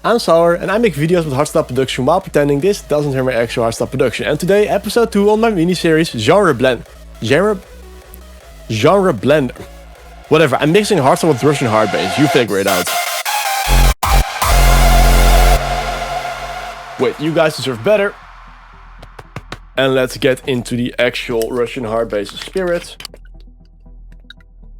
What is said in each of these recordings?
I'm Sour, and I make videos with hardstyle production while pretending this doesn't hear my actual hardstyle production. And today, episode 2 on my mini-series, GenreBlender. Whatever, I'm mixing hardstyle with Russian HARDBASS, you figure it out. Wait, you guys deserve better. And let's get into the actual Russian HARDBASS spirit.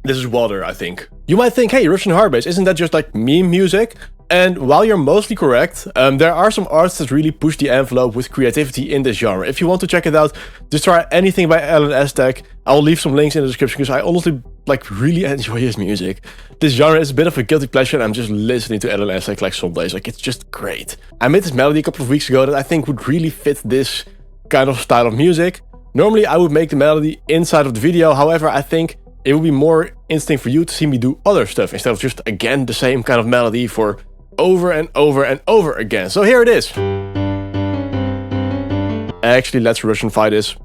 This is water, I think. You might think, hey, Russian HARDBASS, isn't that just like meme music? And while you're mostly correct, there are some artists that really push the envelope with creativity in this genre. If you want to check it out, just try anything by HARDSTYLE. I'll leave some links in the description because I honestly really enjoy his music. This genre is a bit of a guilty pleasure and I'm just listening to HARDSTYLE like some days. Like, it's just great. I made this melody a couple of weeks ago that I think would really fit this kind of style of music. Normally I would make the melody inside of the video, however I think it would be more interesting for you to see me do other stuff instead of just again the same kind of melody for over and over and over again. So here it is. Actually, let's Russianify this.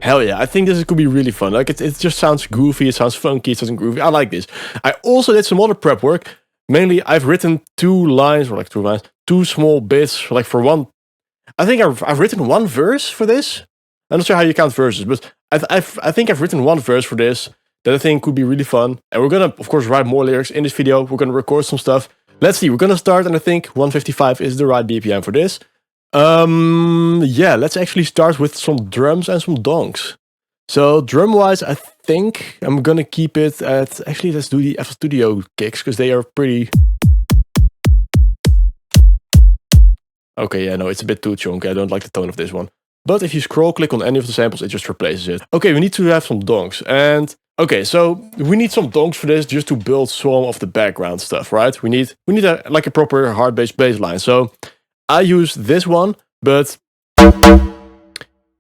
Hell yeah, I think this could be really fun. Like it just sounds goofy, it sounds funky, it sounds groovy. I like this. I also did some other prep work. Mainly, I've written two small bits, like for one. I think I've written one verse for this. I'm not sure how you count verses, but I think I've written one verse for this that I think could be really fun. And we're gonna, of course, write more lyrics in this video. We're gonna record some stuff. Let's see, we're gonna start, and I think 155 is the right BPM for this. Yeah, let's actually start with some drums and some donks. So drum-wise, I think I'm gonna keep it at, actually let's do the FL Studio kicks, because they are pretty... Okay, yeah, no, it's a bit too chunky, I don't like the tone of this one. But if you scroll click on any of the samples, it just replaces it. Okay, we need to have some donks, and... Okay, so we need some donks for this just to build some of the background stuff, right? We need like a proper HARDBASS bass line. So I use this one, but...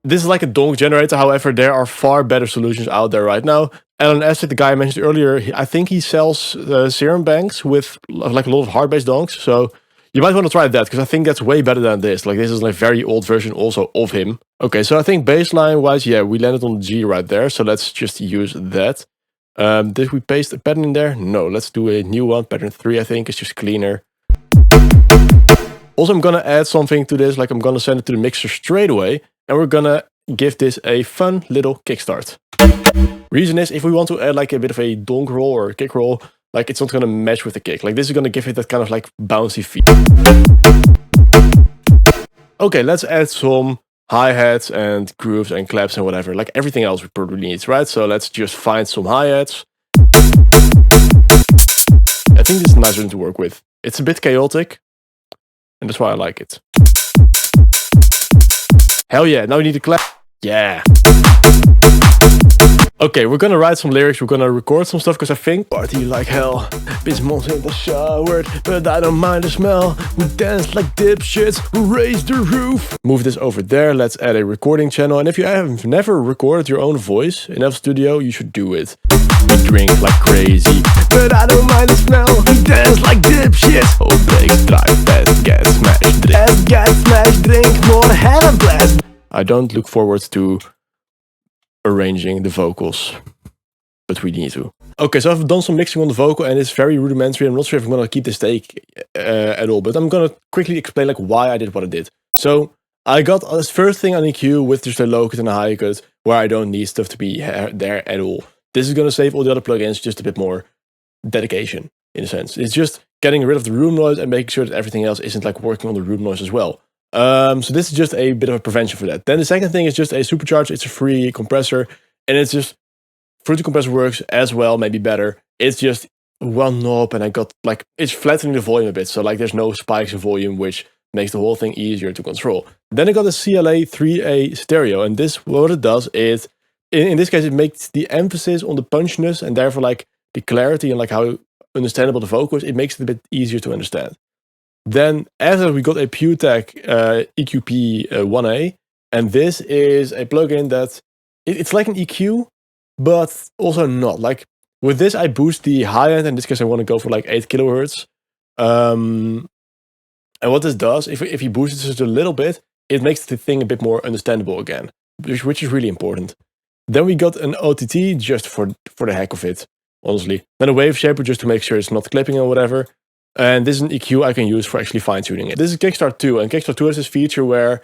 This is like a donk generator, however, there are far better solutions out there right now. And as the guy I mentioned earlier, I think he sells Serum banks with like a lot of HARDBASS donks. So you might want to try that, because I think that's way better than this. Like this is like a very old version also of him. Okay, so I think baseline wise, yeah, we landed on G right there. So let's just use that. Did we paste a pattern in there? No, let's do a new one. Pattern 3, I think, is just cleaner. Also, I'm gonna add something to this, like I'm gonna send it to the mixer straight away. And we're gonna give this a fun little kickstart. Reason is, if we want to add like a bit of a donk roll or a kick roll, like it's not gonna match with the kick. Like this is gonna give it that kind of like bouncy feel. Okay, let's add some hi-hats and grooves and claps and whatever. Like everything else we probably need, right? So let's just find some hi-hats. I think this is a nice one to work with. It's a bit chaotic, and that's why I like it. Hell yeah, now we need to clap. Yeah. Okay, we're gonna write some lyrics, we're gonna record some stuff, because I think party like hell. Bitch monster in the shower, but I don't mind the smell. We dance like dipshits, we raise the roof. Move this over there, let's add a recording channel. And if you have never recorded your own voice in FL Studio, you should do it. We drink like crazy, but I don't mind the smell. We dance like dipshits. Oh, break, drive, fast, gas, smash, drink. Fast, gas, smash, drink, more, have a blast. I don't look forward to arranging the vocals, but we need to. Okay, so I've done some mixing on the vocal and it's very rudimentary. I'm not sure if I'm gonna keep this take at all, but I'm gonna quickly explain like why I did what I did. So I got this first thing on EQ with just a low cut and a high cut, where I don't need stuff to be there at all. This is gonna save all the other plugins just a bit more dedication, in a sense. It's just getting rid of the room noise and making sure that everything else isn't like working on the room noise as well. So this is just a bit of a prevention for that. Then the second thing is just a supercharger. It's a free compressor, and it's just Fruity compressor works as well, maybe better. It's just one knob, and I got like it's flattening the volume a bit, so like there's no spikes in volume, which makes the whole thing easier to control. Then I got a CLA 3A stereo, and this what it does is in this case it makes the emphasis on the punchiness and therefore like the clarity and like how understandable the vocal is. It makes it a bit easier to understand. Then after we got a PewTech EQP 1A, and this is a plugin that it's like an EQ, but also not. Like with this, I boost the high end. In this case, I want to go for like 8 kilohertz. And what this does, if you boost it just a little bit, it makes the thing a bit more understandable again, which is really important. Then we got an OTT just for the heck of it, honestly. Then a wave shaper just to make sure it's not clipping or whatever. And this is an EQ I can use for actually fine-tuning it. This is Kickstart 2, and Kickstart 2 has this feature where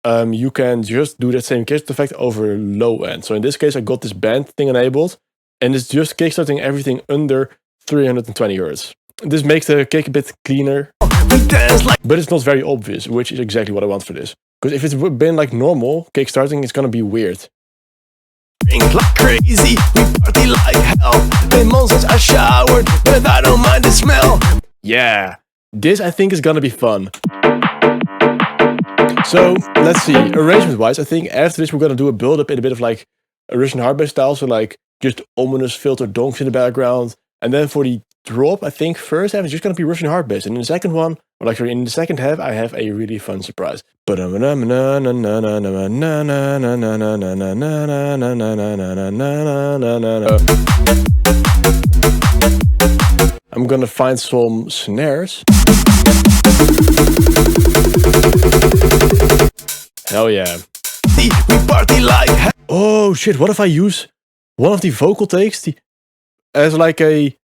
you can just do that same kickstart effect over low end. So in this case, I got this band thing enabled, and it's just kickstarting everything under 320 Hz. This makes the kick a bit cleaner, but it's not very obvious, which is exactly what I want for this. Because if it's been like normal kickstarting, it's gonna be weird. Drink like crazy, we party like hell. The monsters are showered, but I don't mind the smell. Yeah, this I think is gonna be fun. So let's see, arrangement wise, I think after this we're gonna do a build up in a bit of like a Russian hardbass style, so like just ominous filtered donks in the background. And then for the drop, I think first half is just gonna be Russian hardbass, and in the second one, or like in the second half, I have a really fun surprise. I'm gonna find some snares. Hell yeah. We party like hell. Oh shit, what if I use one of the vocal takes as like a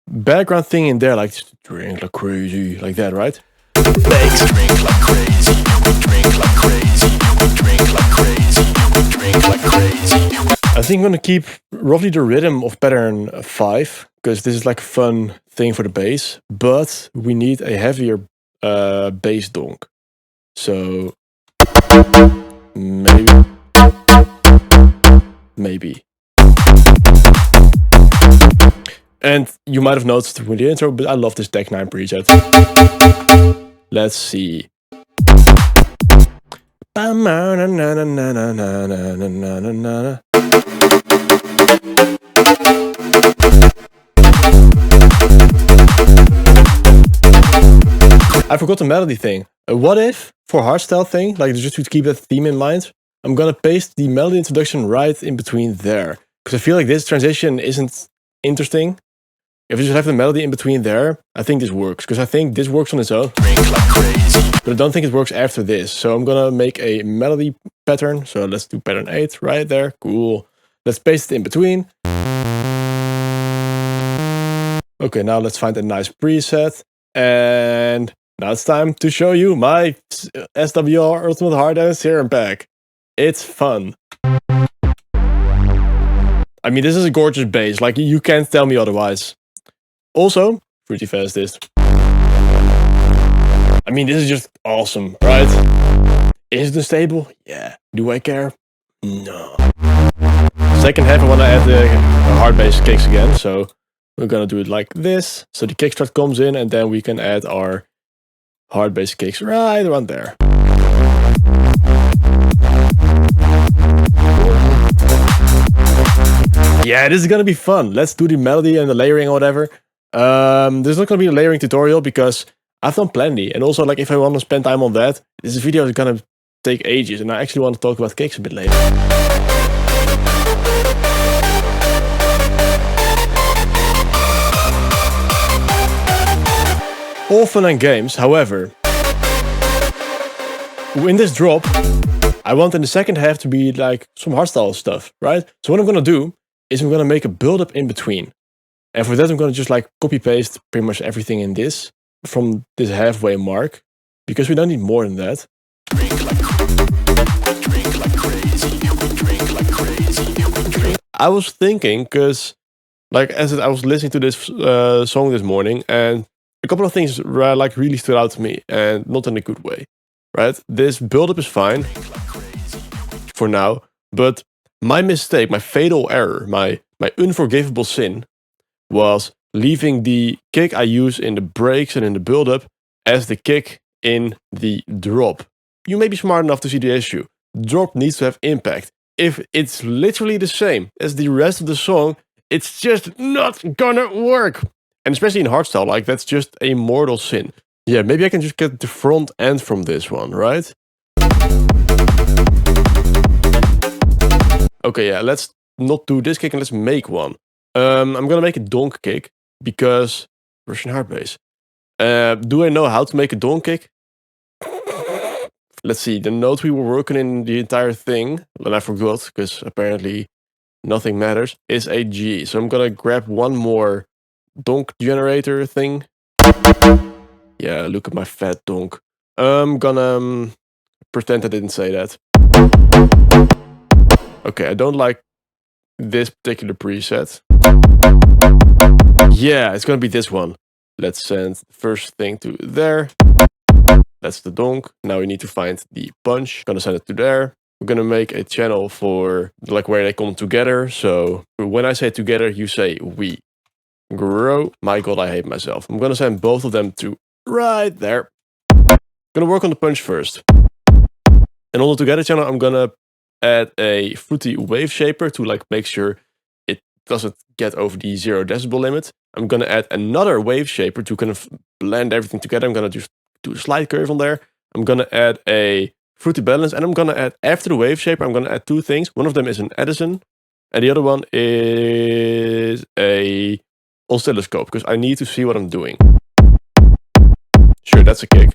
background thing in there, like drink like crazy, like that, right? Makes drink like crazy, we drink like crazy, we drink like crazy, we drink like crazy. I think I'm gonna keep roughly the rhythm of pattern 5, because this is like a fun thing for the bass, but we need a heavier bass donk. So maybe. And you might have noticed with the intro, but I love this Tech 9 preset. Let's see. I forgot the melody thing. What if, for hardstyle thing, like just to keep that theme in mind, I'm gonna paste the melody introduction right in between there. Because I feel like this transition isn't interesting. If you just have the melody in between there, I think this works. Because I think this works on its own. But I don't think it works after this. So I'm gonna make a melody pattern. So let's do pattern 8 right there. Cool. Let's paste it in between. Okay, now let's find a nice preset. And now it's time to show you my SWR Ultimate Hard and Serum pack. It's fun. I mean, this is a gorgeous bass. Like, you can't tell me otherwise. Also, Fruity Fastest. I mean, this is just awesome, right? Is it unstable? Yeah. Do I care? No. Second half, I want to add the hard bass kicks again. So we're gonna do it like this. So the kickstart comes in, and then we can add our hard bass kicks right around there. Yeah, this is gonna be fun. Let's do the melody and the layering or whatever. There's not gonna be a layering tutorial because I've done plenty. And also, like, if I want to spend time on that, this video is gonna take ages, and I actually want to talk about kicks a bit later. All fun and games, however, in this drop, I want in the second half to be like some hardstyle stuff, right? So what I'm gonna do is I'm gonna make a build-up in between. And for that, I'm gonna just like copy-paste pretty much everything in this from this halfway mark, because we don't need more than that. I was thinking, because like as I was listening to this song this morning, and a couple of things like really stood out to me, and not in a good way, right? This build-up is fine for now, but my mistake, my fatal error, my unforgivable sin was leaving the kick I use in the breaks and in the build-up as the kick in the drop. You may be smart enough to see the issue. Drop needs to have impact. If it's literally the same as the rest of the song, it's just not gonna work. And especially in hardstyle, like, that's just a mortal sin. Yeah, maybe I can just get the front end from this one, right? Okay, yeah, let's not do this kick and let's make one. I'm gonna make a donk kick because Russian hard bass. Do I know how to make a donk kick? Let's see, the note we were working in the entire thing, and I forgot, because apparently nothing matters, is a G. So I'm gonna grab one more donk generator thing. Yeah, look at my fat donk. I'm gonna pretend I didn't say that. Okay, I don't like this particular preset. Yeah, it's gonna be this one. Let's send the first thing to there. That's the donk. Now we need to find the punch. Gonna send it to there. We're gonna make a channel for like where they come together. So when I say together, you say we grow. My god, I hate myself. I'm gonna send both of them to right there. Gonna work on the punch first. And on the together channel, I'm gonna add a fruity wave shaper to like make sure it doesn't get over the 0 decibel limit. I'm gonna add another wave shaper to kind of blend everything together. I'm gonna just do a slide curve on there. I'm gonna add a fruity balance, and I'm gonna add, after the wave shaper, I'm gonna add two things. One of them is an Edison, and the other one is a oscilloscope, because I need to see what I'm doing. Sure, that's a kick.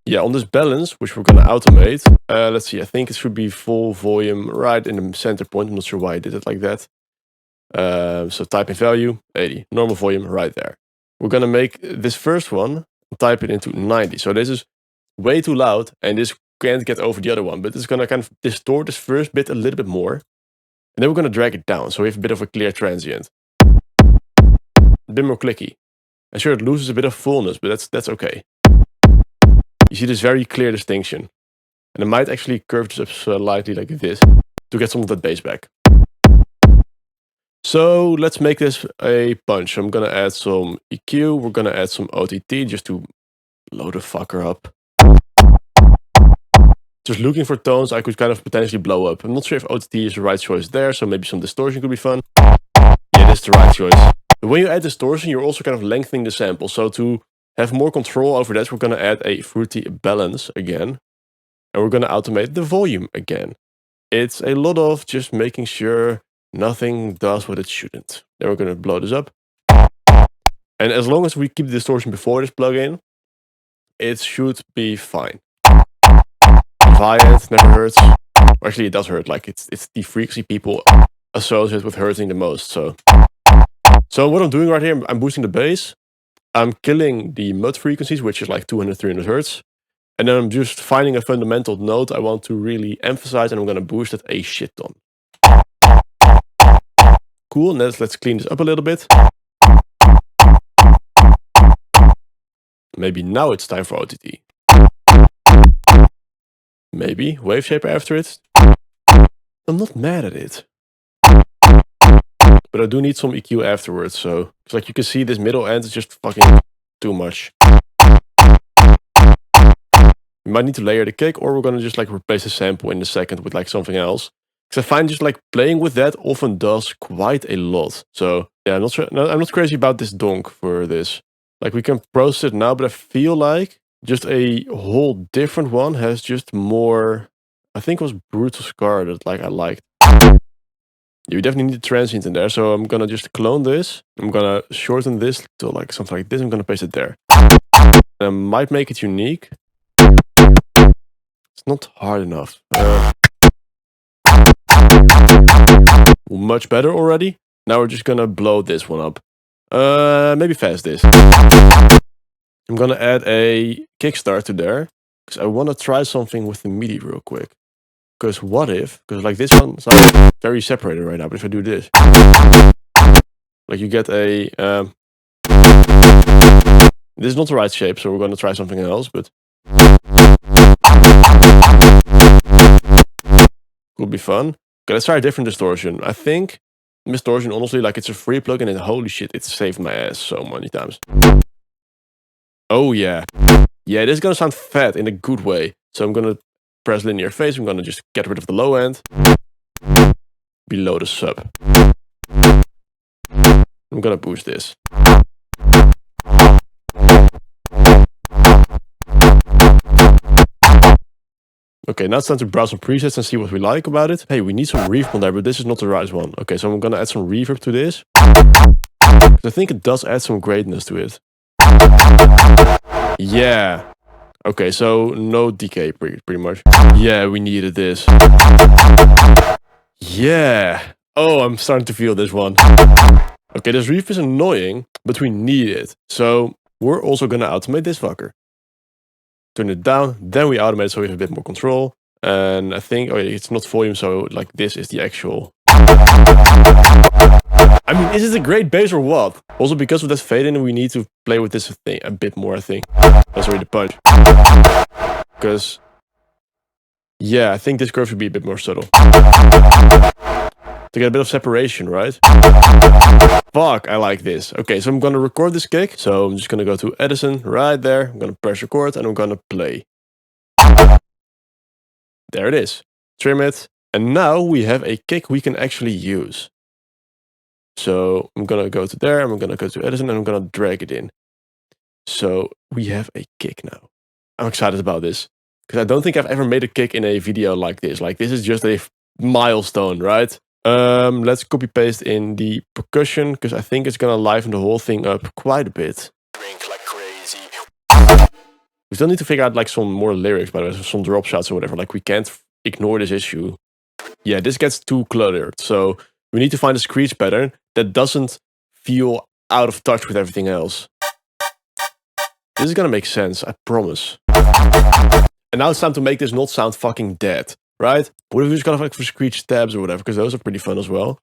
Yeah, on this balance, which we're gonna automate, let's see, I think it should be full volume right in the center point. I'm not sure why I did it like that. So type in value, 80, normal volume right there. We're gonna make this first one, type it into 90. So this is way too loud, and this can't get over the other one, but it's gonna kind of distort this first bit a little bit more. And then we're gonna drag it down, so we have a bit of a clear transient. A bit more clicky. And sure, it loses a bit of fullness, but that's okay. You see this very clear distinction. And I might actually curve this up slightly like this to get some of that bass back. So let's make this a punch. I'm gonna add some EQ, we're gonna add some OTT just to blow the fucker up. Just looking for tones I could kind of potentially blow up. I'm not sure if OTT is the right choice there, so maybe some distortion could be fun. Yeah, that's the right choice. But when you add distortion, you're also kind of lengthening the sample. So to have more control over that, we're gonna add a fruity balance again. And we're gonna automate the volume again. It's a lot of just making sure nothing does what it shouldn't. Then we're gonna blow this up. And as long as we keep the distortion before this plugin, it should be fine. High end never hurts. Actually, it does hurt. Like it's the frequency people associate with hurting the most. So what I'm doing right here, I'm boosting the bass. I'm killing the mud frequencies, which is like 200, 300 hertz. And then I'm just finding a fundamental note I want to really emphasize, and I'm gonna boost it a shit ton. Cool, and let's clean this up a little bit. Maybe now it's time for OTT. Maybe wave shaper after it. I'm not mad at it. But I do need some EQ afterwards, so it's like you can see this middle end is just fucking too much. We might need to layer the kick, or we're gonna just like replace the sample in a second with like something else. Because I find just like playing with that often does quite a lot. So yeah, I'm not sure. No, I'm not crazy about this donk for this. Like we can process it now, but I feel like just a whole different one has just more. I think it was Brutal Scar that like I liked. You definitely need a transient in there, so I'm gonna just clone this. I'm gonna shorten this to like something like this. I'm gonna paste it there. I might make it unique. It's not hard enough. Much better already. Now we're just gonna blow this one up. Maybe fast this. I'm gonna add a kickstart to there, because I wanna try something with the MIDI real quick. Because what if, because like this one sounds very separated right now, but if I do this, like you get a, this is not the right shape, so we're gonna try something else, but could be fun. Okay, let's try a different distortion. I think distortion, honestly, like it's a free plugin and holy shit, it saved my ass so many times. Oh yeah. Yeah, this is gonna sound fat in a good way. So I'm gonna press linear phase, I'm gonna just get rid of the low end. Below the sub. I'm gonna boost this. Okay, now it's time to browse some presets and see what we like about it. Hey, we need some reverb on there, but this is not the right one. Okay, so I'm gonna add some reverb to this. I think it does add some greatness to it. Yeah. Okay, so no decay pretty much. Yeah, we needed this. Yeah. Oh, I'm starting to feel this one. Okay, this reef is annoying, but we need it. So we're also gonna automate this fucker. Turn it down, then we automate it so we have a bit more control. And I think, oh yeah, it's not volume, so like this is the actual. I mean, is it a great bass or what? Also, because of that fade in, we need to play with this thing a bit more, I think. That's already the punch. Because, yeah, I think this curve should be a bit more subtle. To get a bit of separation, right? Fuck, I like this. Okay, so I'm gonna record this kick. So I'm just gonna go to Edison right there. I'm gonna press record and I'm gonna play. There it is. Trim it. And now we have a kick we can actually use. So I'm gonna go to there, I'm gonna go to Edison, and I'm gonna drag it in. So we have a kick now. I'm excited about this. Because I don't think I've ever made a kick in a video like this. Like, this is just a milestone, right? Let's copy paste in the percussion, because I think it's gonna liven the whole thing up quite a bit. Drink like crazy. We still need to figure out like some more lyrics, by the way, some drop shots or whatever. Like, we can't ignore this issue. Yeah, this gets too cluttered. So we need to find a screech pattern that doesn't feel out of touch with everything else. This is gonna make sense, I promise. And now it's time to make this not sound fucking dead, right? What if we just kind of like for screech stabs or whatever, because those are pretty fun as well.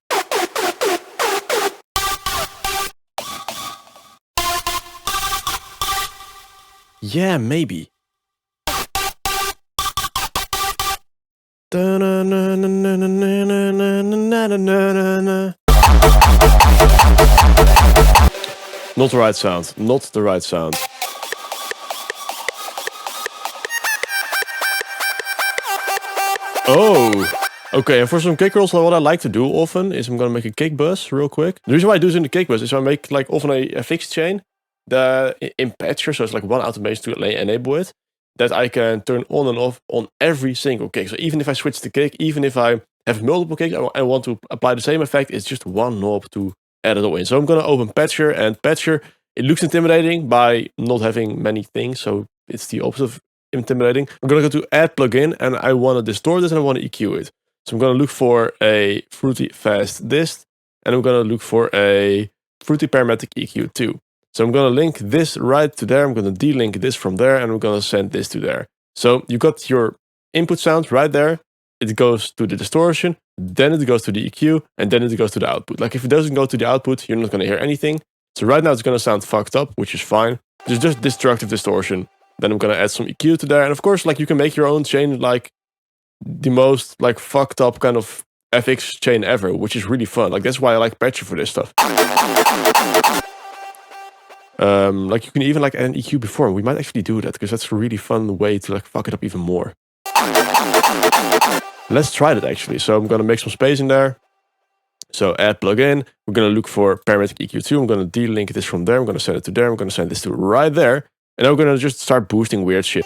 Yeah, maybe. Not the right sound, not the right sound. Oh, okay, and for some kick rolls, what I like to do often is I'm gonna make a kick bus real quick. The reason why I do this in the kick bus is I make like often a fixed chain that in patcher, so it's like one automation to enable it, that I can turn on and off on every single kick. So even if I switch the kick, even if I have multiple kicks and want to apply the same effect, it's just one knob to add it all in. So I'm gonna open patcher, and patcher, it looks intimidating by not having many things, so it's the opposite of intimidating. I'm gonna go to add plugin, and I want to distort this and I want to EQ it. So I'm gonna look for a fruity fast dist, and I'm gonna look for a fruity parametric EQ too. So I'm gonna link this right to there, I'm gonna delink this from there, and I'm gonna send this to there. So you got your input sound right there, it goes to the distortion, then it goes to the EQ, and then it goes to the output. Like, if it doesn't go to the output, you're not gonna hear anything. So right now it's gonna sound fucked up, which is fine. There's just destructive distortion. Then I'm gonna add some EQ to there, and of course, like, you can make your own chain, like the most like fucked up kind of FX chain ever, which is really fun. Like, that's why I like Patcher for this stuff. Like, you can even like add an EQ before. We might actually do that, because that's a really fun way to like fuck it up even more. Let's try that actually. So I'm gonna make some space in there. So add plugin. We're gonna look for parametric EQ2. I'm gonna delink this from there. I'm gonna send it to there. I'm gonna send this to right there. And I'm gonna just start boosting weird shit.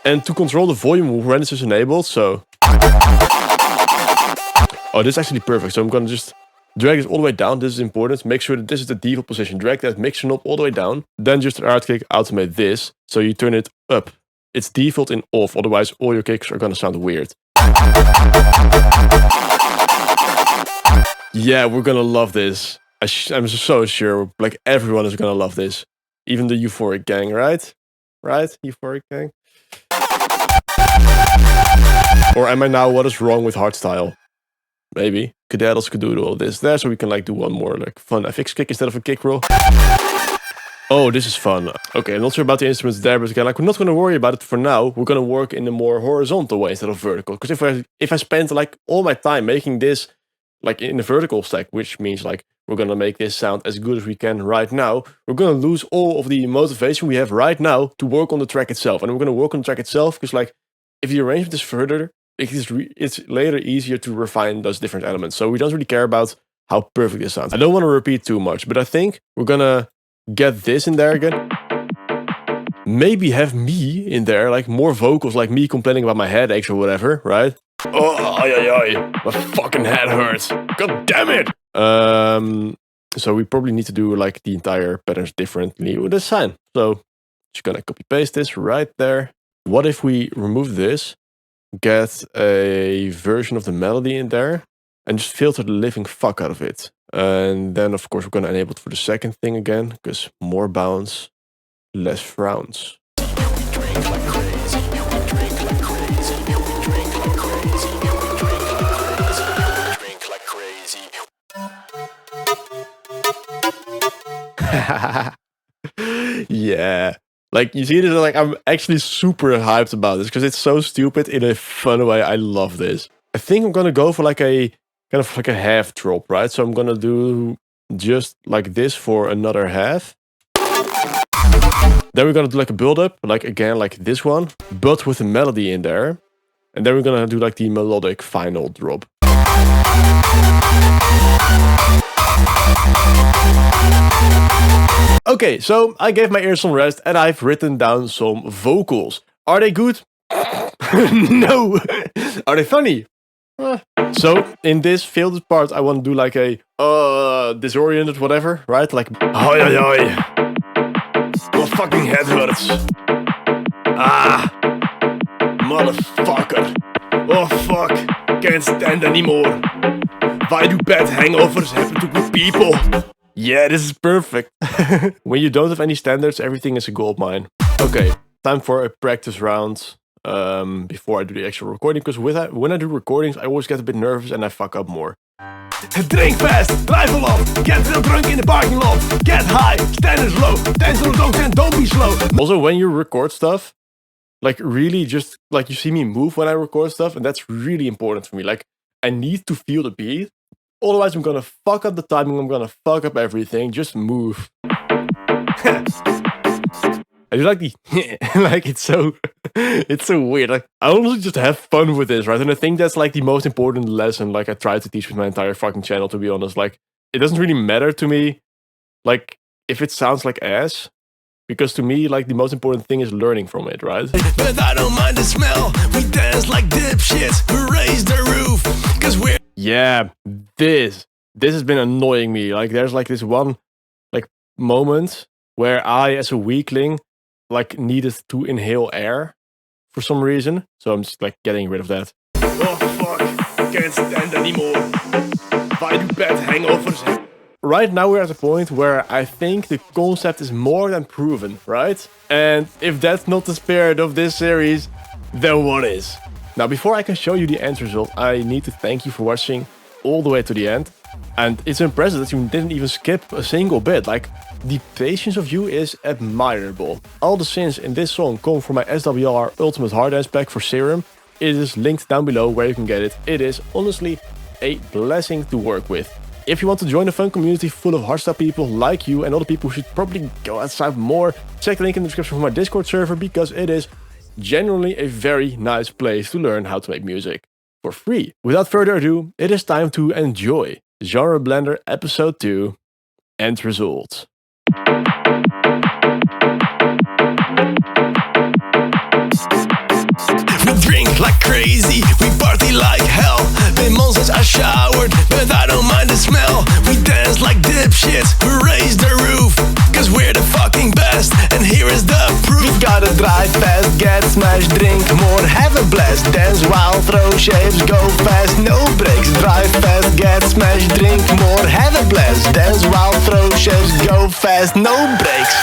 And to control the volume when this is enabled, so... Oh, this is actually perfect. So I'm gonna just drag this all the way down. This is important. Make sure that this is the default position. Drag that mixer knob all the way down. Then just right click, automate this. So you turn it up. It's default in off, otherwise all your kicks are gonna sound weird. Yeah, we're gonna love this. I'm so sure, like, everyone is gonna love this. Even the Euphoric gang, right? Right? Euphoric gang? Or am I now, what is wrong with HARDSTYLE? Maybe. Cadettos could do all this there, so we can like do one more like fun FX kick instead of a kick roll. Oh, this is fun. Okay, I'm not sure about the instruments there, but again, like, we're not gonna worry about it for now. We're gonna work in a more horizontal way instead of vertical. Because if I spend like all my time making this like in a vertical stack, which means like we're gonna make this sound as good as we can right now, we're gonna lose all of the motivation we have right now to work on the track itself. And we're gonna work on the track itself because, like, if the arrangement is further, it's later easier to refine those different elements. So we don't really care about how perfect this sounds. I don't want to repeat too much, but I think we're gonna get this in there again. Maybe have me in there, like more vocals, like me complaining about my headaches or whatever, right? Oh, my fucking head hurts. God damn it! So we probably need to do like the entire patterns differently with this sign. So Just gonna copy paste this right there. What if we remove this, get a version of the melody in there, and just filter the living fuck out of it. And then of course we're gonna enable it for the second thing again, because more bounce, less frowns. Yeah. Like, you see this, like, I'm actually super hyped about this because it's so stupid in a fun way. I love this. I think I'm gonna go for like a kind of like a half drop, right? So I'm gonna do just like this for another half. Then we're gonna do like a build up, like again, like this one, but with a melody in there. And then we're gonna do like the melodic final drop. Okay, so I gave my ears some rest and I've written down some vocals. Are they good? No. Are they funny? So in this filtered part, I want to do like a disoriented whatever, right? Like oi oi oi. My fucking head hurts. Ah, motherfucker. Oh fuck, can't stand anymore. Why do bad hangovers happen to good people? Yeah, this is perfect. When you don't have any standards, everything is a goldmine. Okay, time for a practice round before I do the actual recording. Because when I do recordings, I always get a bit nervous and I fuck up more. Drink fast, drive a lot, get real drunk in the parking lot, get high, standards low, dance on the dogs and don't be slow. Also, when you record stuff, like really just like you see me move when I record stuff, and that's really important for me. Like, I need to feel the beat. Otherwise, I'm gonna fuck up the timing, I'm gonna fuck up everything. Just move. I do like the like it's so weird. Like, I honestly just have fun with this, right? And I think that's like the most important lesson like I try to teach with my entire fucking channel, to be honest. Like, it doesn't really matter to me like if it sounds like ass. Because to me, like, the most important thing is learning from it, right? But I don't mind the smell. We dance like dipshits. We raise the roof. Cause we're... Yeah, this has been annoying me. Like, there's like this one, like, moment where I, as a weakling, like, needed to inhale air for some reason. So I'm just, like, getting rid of that. Oh, fuck. Can't stand anymore. Why do bad hangovers... Right now we're at a point where I think the concept is more than proven, right? And if that's not the spirit of this series, then what is? Now, before I can show you the end result, I need to thank you for watching all the way to the end. And it's impressive that you didn't even skip a single bit. Like, the patience of you is admirable. All the synths in this song come from my SWR Ultimate HARDBASS pack for Serum. It is linked down below where you can get it. It is honestly a blessing to work with. If you want to join a fun community full of hardstyle people like you and other people who should probably go outside more, check the link in the description for my Discord server, because it is genuinely a very nice place to learn how to make music for free. Without further ado, it is time to enjoy GenreBlender episode 2, end result. We drink like crazy, we party like hell. The monsters are showered, but I don't mind the smell. We dance like dipshits, we raise the roof, cause we're the fucking best, and here is the proof. We gotta drive fast, get smashed, drink more, have a blast. Dance wild, throw shapes, go fast, no breaks. Drive fast, get smashed, drink more, have a blast. Dance wild, throw shapes, go fast, no breaks.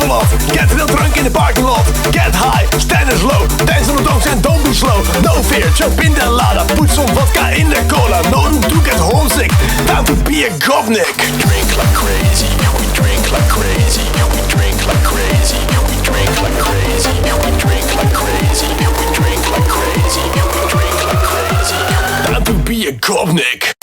lot. Get real drunk in the parking lot. Get high, standards low. Dance on the donks and don't be slow. No fear, jump in the lada. Put some vodka in the cola. No room to get homesick. Time to be a gobnik. We drink like crazy. We drink like crazy. We drink like crazy. We drink like crazy. We drink like crazy. We drink like crazy. We drink like crazy. Time to be a gobnik.